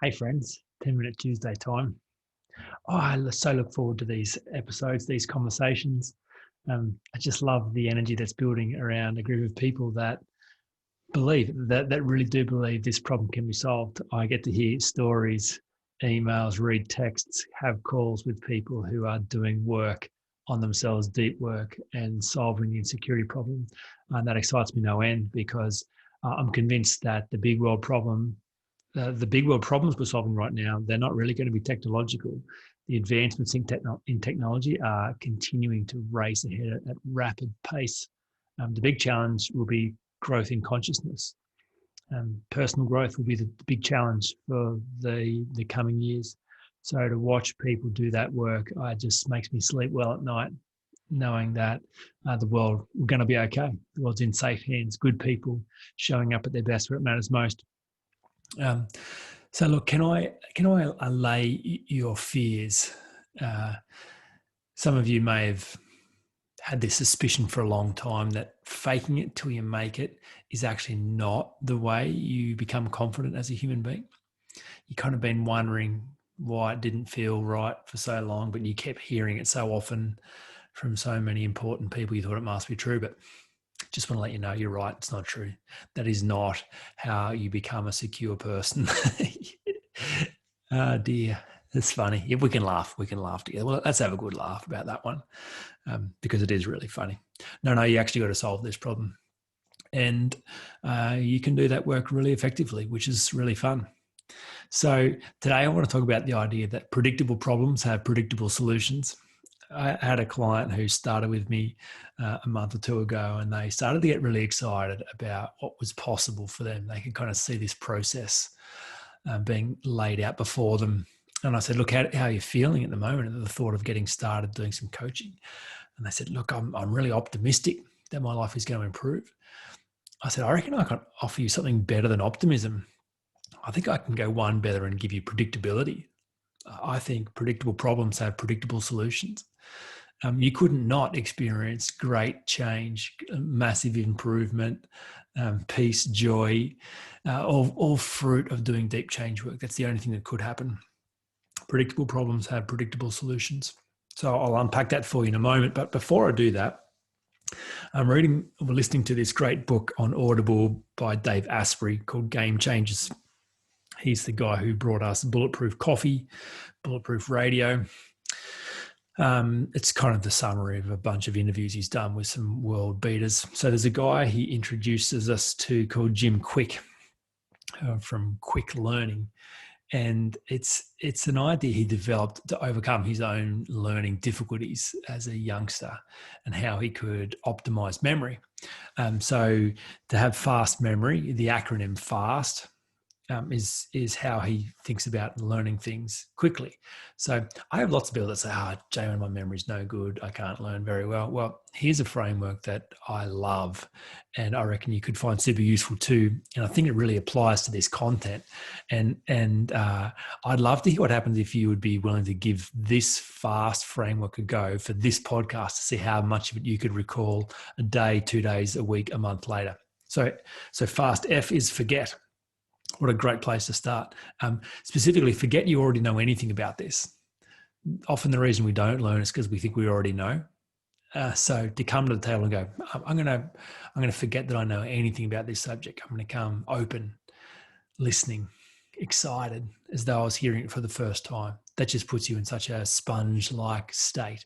Hey friends, 10-minute Tuesday time. I so look forward to these episodes, these conversations. I just love the energy that's building around a group of people that that really do believe this problem can be solved. I get to hear stories, emails, read texts, have calls with people who are doing work on themselves, deep work, and solving the insecurity problem. And that excites me no end because I'm convinced that the big world problems we're solving right now, they're not really going to be technological. The advancements in technology are continuing to race ahead at rapid pace. The big challenge will be growth in consciousness. Personal growth will be the big challenge for the coming years. So to watch people do that work, just makes me sleep well at night, knowing that the world we're going to be okay. The world's in safe hands. Good people showing up at their best where it matters most. Um, so look, can I allay your fears? Uh, some of you may have had this suspicion for a long time that faking it till you make it is actually not the way you become confident as a human being. You kind of been wondering why it didn't feel right for so long, but you kept hearing it so often from so many important people, you thought it must be true. But just want to let you know you're right. It's not true. That is not how you become a secure person. Oh dear. It's funny. If we can laugh together. Well, let's have a good laugh about that one because it is really funny. No, you actually got to solve this problem. And you can do that work really effectively, which is really fun. So today I want to talk about the idea that predictable problems have predictable solutions. I had a client who started with me a month or two ago, and they started to get really excited about what was possible for them. They could kind of see this process being laid out before them. And I said, look, how are you feeling at the moment at the thought of getting started doing some coaching? And they said, look, I'm really optimistic that my life is going to improve. I said, I reckon I can offer you something better than optimism. I think I can go one better and give you predictability. I think predictable problems have predictable solutions. You couldn't not experience great change, massive improvement, peace, joy, all fruit of doing deep change work. That's the only thing that could happen. Predictable problems have predictable solutions. So I'll unpack that for you in a moment. But before I do that, I'm listening to this great book on Audible by Dave Asprey called Game Changers. He's the guy who brought us Bulletproof Coffee, Bulletproof Radio. It's kind of the summary of a bunch of interviews he's done with some world beaters. So there's a guy he introduces us to called Jim Kwik from Kwik Learning. And it's an idea he developed to overcome his own learning difficulties as a youngster and how he could optimize memory. So to have fast memory, the acronym FAST, is how he thinks about learning things quickly. So I have lots of people that say, Jamin, my memory's no good. I can't learn very well. Well, here's a framework that I love and I reckon you could find super useful too. And I think it really applies to this content. And I'd love to hear what happens if you would be willing to give this FAST framework a go for this podcast to see how much of it you could recall a day, 2 days, a week, a month later. So FAST, F is forget. What a great place to start. Specifically, forget you already know anything about this. Often the reason we don't learn is because we think we already know. So to come to the table and go, I'm going to forget that I know anything about this subject. I'm going to come open, listening, excited, as though I was hearing it for the first time. That just puts you in such a sponge-like state.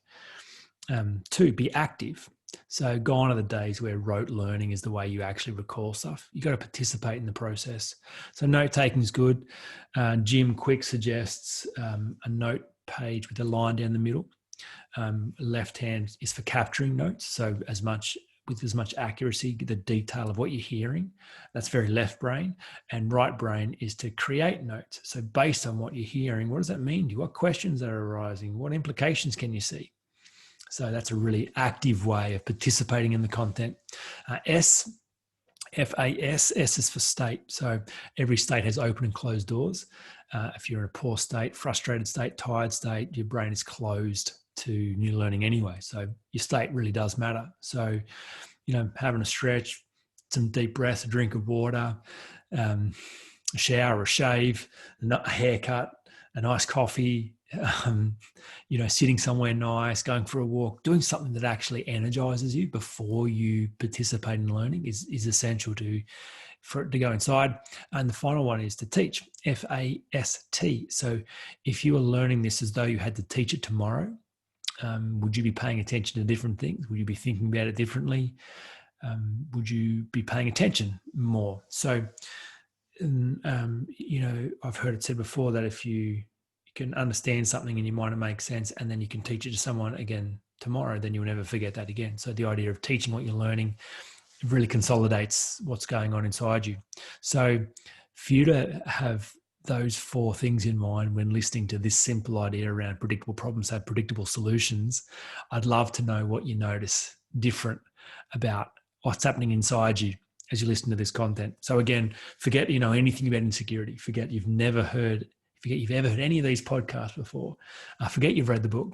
2, be active. So gone are the days where rote learning is the way you actually recall stuff. You got to participate in the process. So note taking is good. Jim Kwik suggests a note page with a line down the middle. Left hand is for capturing notes. So with as much accuracy, the detail of what you're hearing. That's very left brain. And right brain is to create notes. So based on what you're hearing, what does that mean to you? What questions are arising? What implications can you see? So that's a really active way of participating in the content. S, F-A-S, S is for state. So every state has open and closed doors. If you're in a poor state, frustrated state, tired state, your brain is closed to new learning anyway. So your state really does matter. So, having a stretch, some deep breaths, a drink of water, a shower, a shave, a haircut, a nice coffee, sitting somewhere nice, going for a walk, doing something that actually energizes you before you participate in learning is essential for it to go inside. And the final one is to teach, FAST. So if you were learning this as though you had to teach it tomorrow, would you be paying attention to different things? Would you be thinking about it differently? Would you be paying attention more? So, I've heard it said before that if you can understand something in your mind, it makes sense, and then you can teach it to someone again tomorrow, then you'll never forget that again. So the idea of teaching what you're learning really consolidates what's going on inside you. So for you to have those 4 things in mind when listening to this simple idea around predictable problems have predictable solutions, I'd love to know what you notice different about what's happening inside you as you listen to this content. So again, forget anything about insecurity. Forget you've ever heard any of these podcasts before. Forget you've read the book.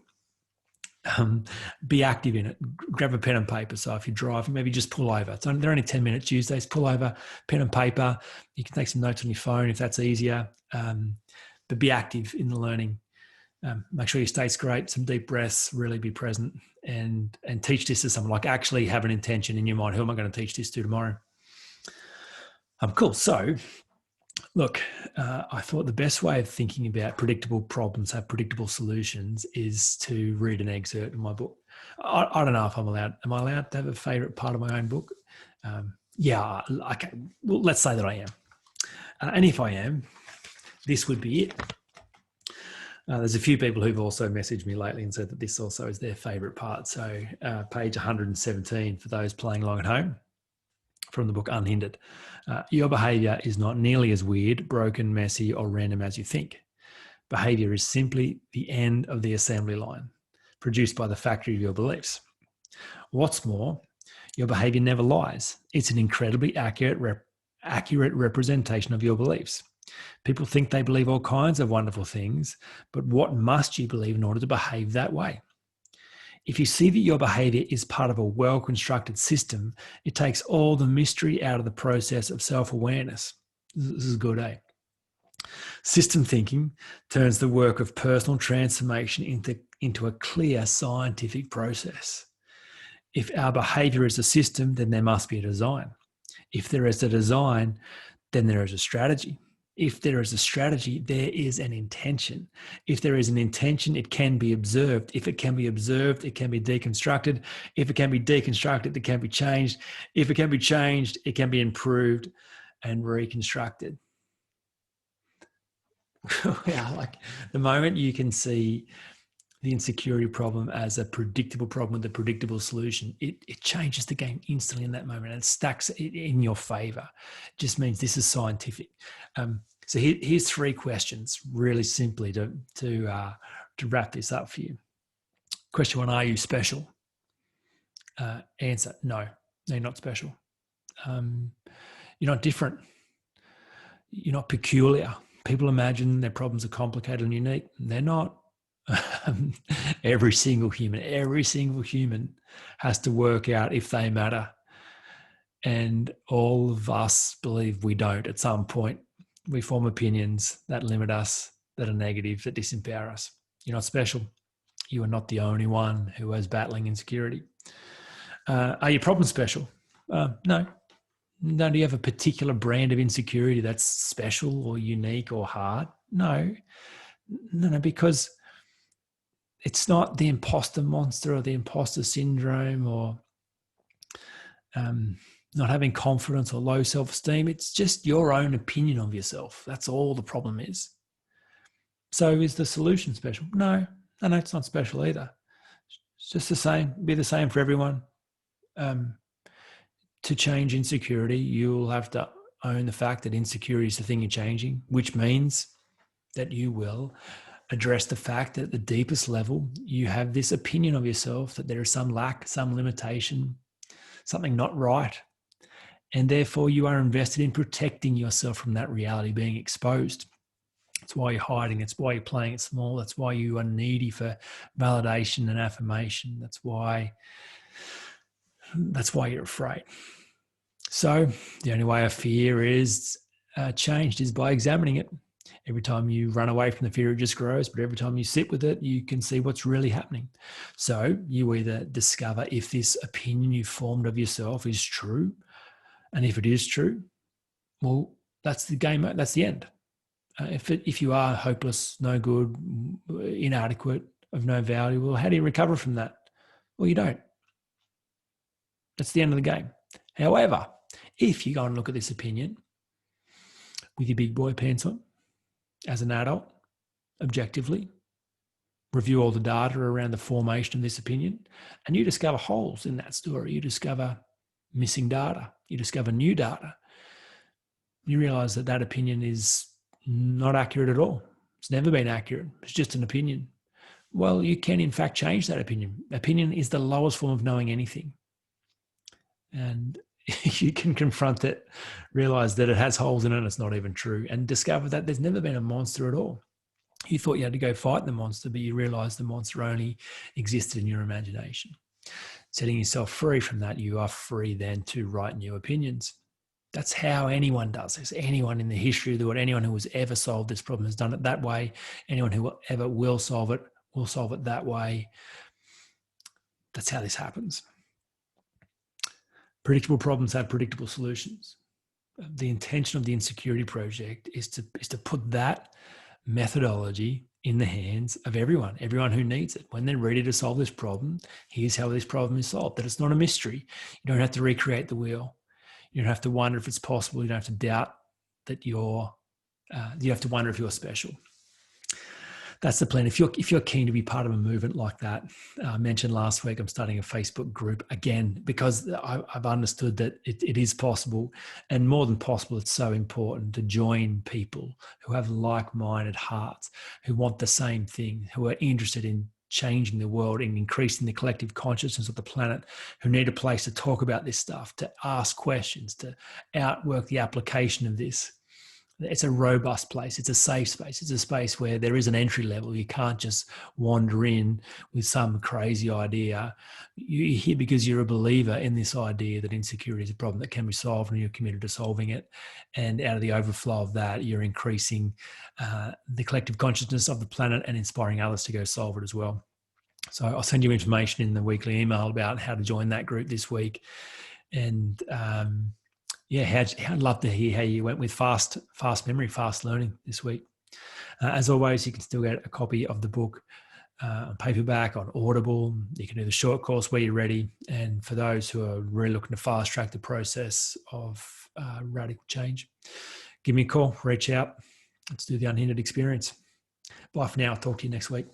Be active in it. Grab a pen and paper. So if you're driving, maybe just pull over. They're only 10-minute Tuesdays. Pull over, pen and paper. You can take some notes on your phone if that's easier. But be active in the learning. Make sure your state's great. Some deep breaths. Really be present and teach this to someone. Like actually have an intention in your mind. Who am I going to teach this to tomorrow? Cool. So, look, I thought the best way of thinking about predictable problems have predictable solutions is to read an excerpt in my book. I don't know if I'm allowed. Am I allowed to have a favorite part of my own book? Yeah. Okay. Well, let's say that I am. And if I am, this would be it. There's a few people who've also messaged me lately and said that this also is their favorite part. So page 117 for those playing along at home from the book Unhindered. Your behavior is not nearly as weird, broken, messy, or random as you think. Behavior is simply the end of the assembly line, produced by the factory of your beliefs. What's more, your behavior never lies. It's an incredibly accurate representation of your beliefs. People think they believe all kinds of wonderful things, but what must you believe in order to behave that way? If you see that your behavior is part of a well-constructed system, it takes all the mystery out of the process of self-awareness. This is good, eh? System thinking turns the work of personal transformation into a clear scientific process. If our behavior is a system, then there must be a design. If there is a design, then there is a strategy. If there is a strategy, there is an intention. If there is an intention, it can be observed. If it can be observed, it can be deconstructed. If it can be deconstructed, it can be changed. If it can be changed, it can be improved and reconstructed. Yeah, like the moment you can see the insecurity problem as a predictable problem with a predictable solution, it changes the game instantly in that moment and stacks it in your favor. It just means this is scientific. So here's 3 questions, really simply to wrap this up for you. Question 1: are you special? Answer: no, you're not special. You're not different. You're not peculiar. People imagine their problems are complicated and unique. They're not. Every single human has to work out if they matter. And all of us believe we don't at some point. We form opinions that limit us, that are negative, that disempower us. You're not special. You are not the only one who is battling insecurity. Are your problems special? No. No, do you have a particular brand of insecurity that's special or unique or hard? No, because it's not the imposter monster or the imposter syndrome or not having confidence or low self-esteem. It's just your own opinion of yourself. That's all the problem is. So is the solution special? No, it's not special either. It's just the same, be the same for everyone. To change insecurity, you'll have to own the fact that insecurity is the thing you're changing, which means that you will address the fact that at the deepest level, you have this opinion of yourself that there is some lack, some limitation, something not right. And therefore you are invested in protecting yourself from that reality being exposed. That's why you're hiding. That's why you're playing it small. That's why you are needy for validation and affirmation. That's why you're afraid. So the only way of fear is changed is by examining it. Every time you run away from the fear, it just grows. But every time you sit with it, you can see what's really happening. So you either discover if this opinion you formed of yourself is true. And if it is true, well, that's the game. That's the end. If you are hopeless, no good, inadequate, of no value, well, how do you recover from that? Well, you don't. That's the end of the game. However, if you go and look at this opinion with your big boy pants on, as an adult, objectively, review all the data around the formation of this opinion, and you discover holes in that story, you discover missing data, you discover new data, you realize that that opinion is not accurate at all. It's never been accurate. It's just an opinion. Well, you can in fact change that opinion. Opinion is the lowest form of knowing anything. And you can confront it, realize that it has holes in it and it's not even true, and discover that there's never been a monster at all. You thought you had to go fight the monster, but you realize the monster only existed in your imagination. Setting yourself free from that, you are free then to write new opinions. That's how anyone does this. Anyone in the history of the world, anyone who has ever solved this problem has done it that way. Anyone who ever will solve it that way. That's how this happens. Predictable problems have predictable solutions. The intention of the Insecurity Project is to put that methodology in the hands of everyone who needs it. When they're ready to solve this problem, here's how this problem is solved. That it's not a mystery. You don't have to recreate the wheel. You don't have to wonder if it's possible. You don't have to doubt that you have to wonder if you're special. That's the plan. If you're keen to be part of a movement like that, I mentioned last week, I'm starting a Facebook group again, because I've understood that it is possible, and more than possible, it's so important to join people who have like-minded hearts, who want the same thing, who are interested in changing the world and increasing the collective consciousness of the planet, who need a place to talk about this stuff, to ask questions, to outwork the application of this. It's a robust place. It's a safe space. It's a space where there is an entry level. You can't just wander in with some crazy idea. You're here because you're a believer in this idea that insecurity is a problem that can be solved, and you're committed to solving it. And out of the overflow of that, you're increasing the collective consciousness of the planet and inspiring others to go solve it as well. So I'll send you information in the weekly email about how to join that group this week. And I'd love to hear how you went with fast memory, fast learning this week. As always, you can still get a copy of the book on paperback, on Audible. You can do the short course where you're ready. And for those who are really looking to fast track the process of radical change, give me a call, reach out. Let's do the Unhindered experience. Bye for now. I'll talk to you next week.